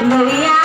লইয়া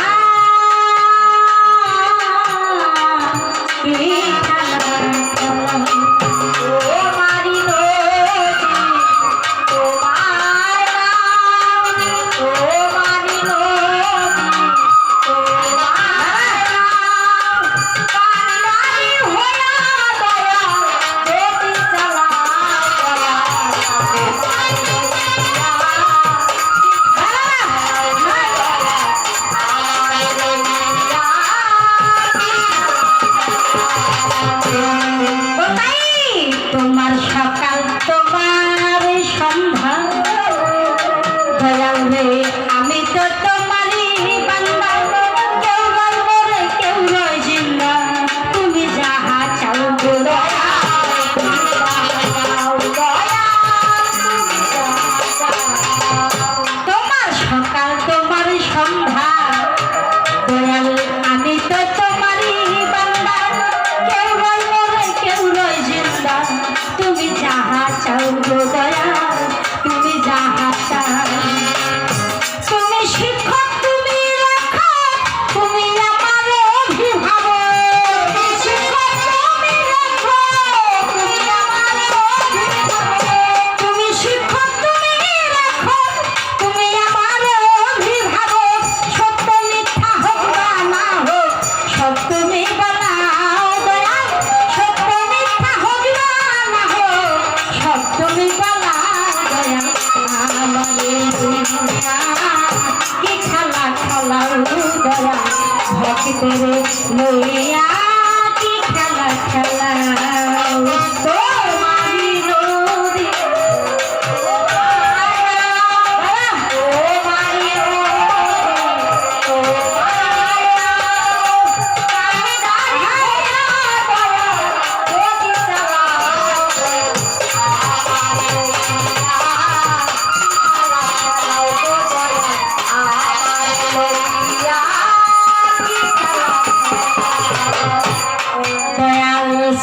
ভক্তের লইয়া কি খেলা খেলাও তোমারি নদী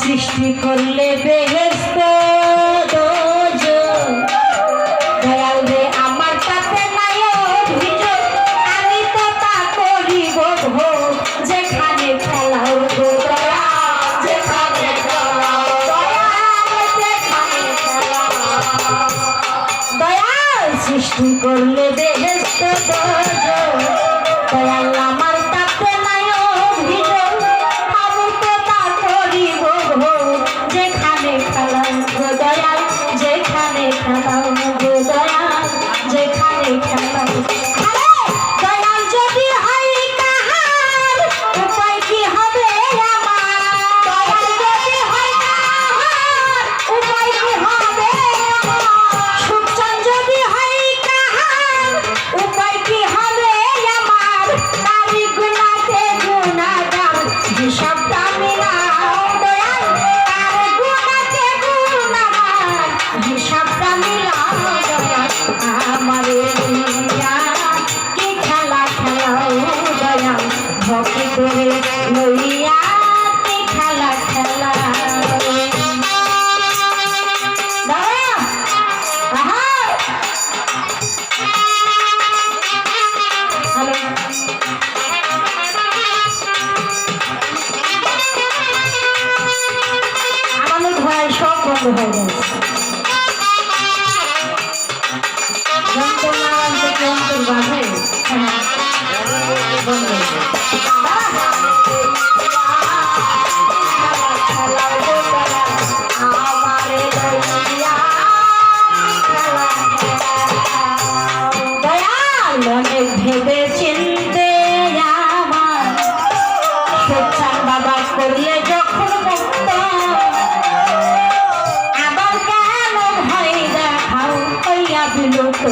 সৃষ্টি করলে বেহেশত দোজখ দয়াল রে আমার কাছে নাই অভিযোগ আমি তো তা করিব ভোগ যেখানে খেলাও গো দয়াল যেখানে খেলাও দয়াল সৃষ্টি করলে বেহেশত দোজখ দয়াল আমার কাছে নাই অভিযোগ আমি তো তা করিব যেখানে খেলাও গো দয়াল যেখানে খেলাও গো দয়াল যেখানে খেলাও দয়াল যদি হয় কাহার উপায় কি হবে আমার দয়াল যদি হয় কাহার উপায় কি হবে আমার সুখচান যদি হয় কাহার উপায় কি হবে আমার তারি গুনাতে গুনাগার হিসাবটা মিলাও দয়াল তার গুনাতে গুনাগার হিসাবটা মিলাও দয়াল আমারে লইয়া কি খেলা খেলাও দয়াল ভক্তের লইয়া কি খেলা খেলাও আমাদের ভয় সব বন্ধ হয়ে গেছে যন্ত্র নারায়ণ থেকে অন্তর বাঁধে বন্ধ হয়ে গেছে দয়াল অনেক ভেবে চিনতে আমার সুখচান বাবা করলে যখন মুক্ত আবার কেন ভয় দেখাও হইয়া বিলুপ্ত